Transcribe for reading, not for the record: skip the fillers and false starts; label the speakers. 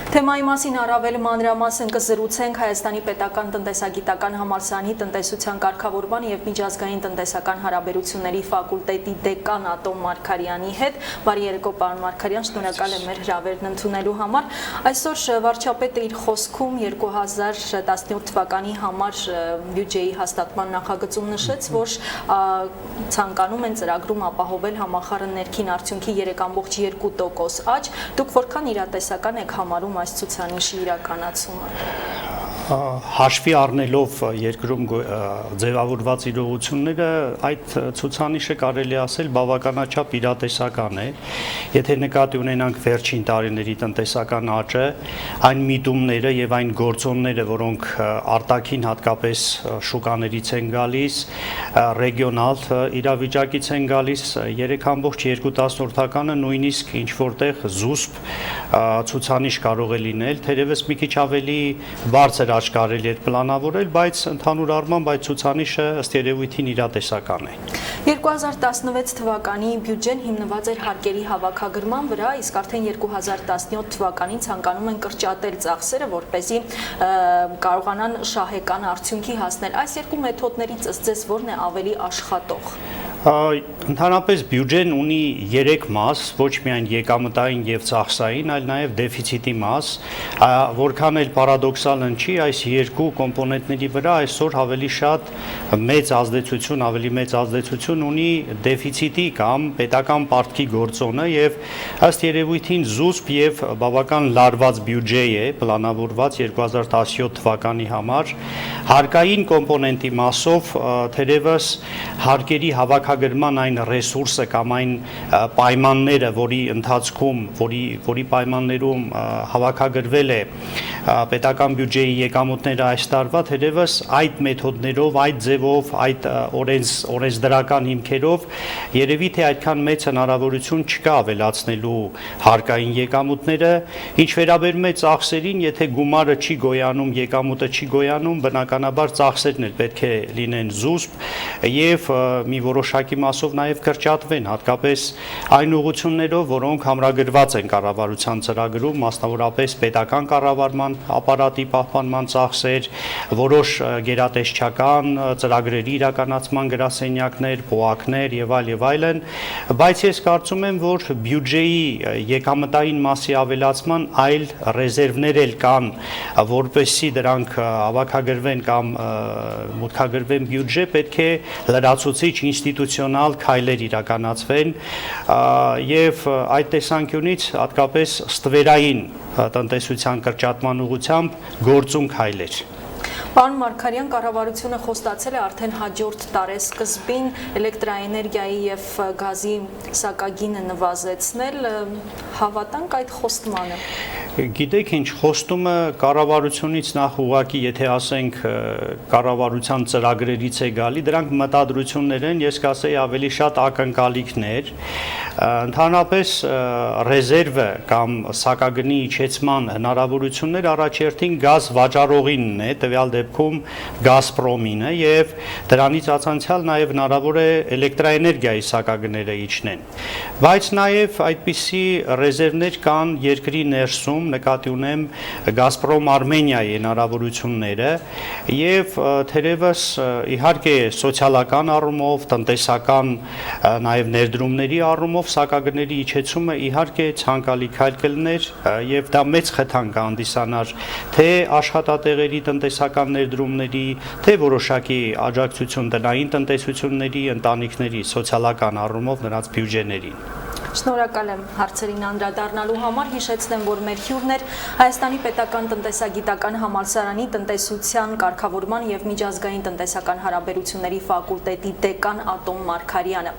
Speaker 1: Թեմայի մասին առավել մանրամասն կզրուցենք Հայաստանի պետական տնտեսագիտական համալսարանի տնտեսության կարգավորման եւ միջազգային տնտեսական հարաբերությունների ֆակուլտետի դեկան Ատոմ Մարգարյանի հետ։ Բարի երեկո, պարոն Մարգարյան, շնորհակալ եմ մեր հրավերն ընդունելու համար։ Այսօր վարչապետը իր խոսքում 2017 թվականի համար բյուջեի հաստատման նախագծում նշեց, որ ցանկանում են ծրագրում ապահովել համախառն ներքին արդյունքի 3.2% աճ։ Դուք որքան իրատեսական եք համարում այս ցուցանիշի իրականացումը։
Speaker 2: Հաշվի առնելով երկրում ձևավորված իրողությունները, այդ ցուցանիշը կարելի ասել բավականաչափ իրատեսական է։ Եթե նկատի ունենանք վերջին տարիների տնտեսական աճը, այն միտումները եւ այն գործոնները, որոնք արտաքին հատկապես շուկաներից են գալիս, ռեգիոնալ իրավիճակից են գալիս, 3.2%-ը նույնիսկ ինչ որտեղ զուսպ ցուցանիշ կարող է լինել, թերևս մի քիչ ավելի բարձր աճ կարելի է պլանավորել, բայց ընդհանուր առմամբ այդ ցուցանիշը ըստ երևույթին իրատեսական է։
Speaker 1: 2016 թվականի բյուջեն հիմնված էր հարկերի հավաքագրման վրա, իսկ արդեն 2017 թվականին ցանկանում են կրճատել ծախսերը, որպեսզի կարողանան շահեկան արդյունքի հասնել։ Այս երկու մեթոդներից ըստ ձեզ որն է ավելի աշխատող։
Speaker 2: Ընդհանրապես բյուջեն ունի 3 մաս, ոչ միայն եկամտային եւ ծախսային, այլ նաեւ դեֆիցիտի մաս, որքան էլ պարադոքսալ ընչի, այս երկու կոմպոնենտների վրա այսօր ավելի շատ մեծ ազդեցություն ունի դեֆիցիտի կամ պետական պարտքի գործոնը եւ ըստ երևույթին զուսպ եւ բավական լարված բյուջե է պլանավորված 2017 թվականի համար, հարկային կոմպոնենտի մասով թերևս հարկերի հավաքագրման այն ռեսուրսը կամ այն պայմանները, որի ընթացքում, որի պայմաններում հավաքագրվել է պետական բյուջեի եկամուտները այս տարվա, թերևս այդ մեթոդներով, այդ ձևով, այդ օրենսդրական հիմքերով երևի թե այդքան մեծ հնարավորություն չկա ավելացնելու հարկային եկամուտները, ինչ վերաբերում է ծախսերին, եթե գումարը չի գոյանում, եկամուտը չի գոյանում, բնականաբար ծախսերն էլ պետք է լինեն զուսպ եւ մի որոշակի մասով նաև կրճատվեն, հատկապես այն ուղղություններով, որոնք համրագրված են կառավարության ծրագրում, մասնավորապես պետական կառավարման ապարատի պահպանման ծախսեր, որոշ գերատեսչական ծրագրերի իրականացման գրասենյակներ, ՊՕԱԿ-ներ եւ այլն, բայց ես կարծում եմ, որ բյուջեի եկամտային մասի ավելացման այլ ռեզերվներ էլ կան, որպեսզի դրանք հավաքագրվեն կամ մուտքագրվեն բյուջե, պետք է լրացուցիչ ինստիտուցիոնալ քայլեր իրականացվեն եւ այդ տեսանկյունից հատկապես ստվերային տնտեսության կրճատման ուղղությամբ գործուն քայլեր։
Speaker 1: Պարոն Մարգարյան, կառավարությունը խոստացել է արդեն հաջորդ տարեսկզբին էլեկտրաէներգիայի եւ գազի սակագինը նվազեցնել, հավատանք այդ խոստմանը։
Speaker 2: Գիտեք ինչ, խոստումը կառավարությունից նախ ուղղակի, եթե ասենք կառավարության ծրագրերից է գալի, դրանք մտադրություններ են, ես կասեի ավելի շատ ակնկալիքներ, ընդհանրապես ռեզերվը կամ սակագնի իջեցման հնարավորություններ առաջերտին գազ վաճառողինն է, տվյալ դեպքում Գազպրոմինը եւ դրանից ացանցյալ նաեւ հնարավոր է էլեկտրաէներգիայի սակագները իջնեն, բայց նաեւ այդպիսի ռեզերվներ կան երկրի ներսում, նկատի ունեմ Գազպրոմ Արմենիայի հնարավորությունները եւ թերևս իհարկե սոցիալական առումով, տնտեսական նաեւ ներդրումների առումով սակագների իջեցումը իհարկե ցանկալի քայլ կլներ եւ դա մեծ խթան կհանդիսանար թե աշխատատեղերի տնտեսական ներդրումների, թե որոշակի աջակցություն տնային տնտեսությունների, ընտանիքների սոցիալական առումով նրանց բյուջեներին։
Speaker 1: Շնորհակալ եմ հարցերին անդրադառնալու համար, հիշեցնեմ, որ մեր հյուրն էր Հայաստանի պետական տնտեսագիտական համալսարանի տնտեսության կարգավորման եւ միջազգային տնտեսական հարաբերությունների ֆակուլտետի դեկան Ատոմ Մարգարյանը։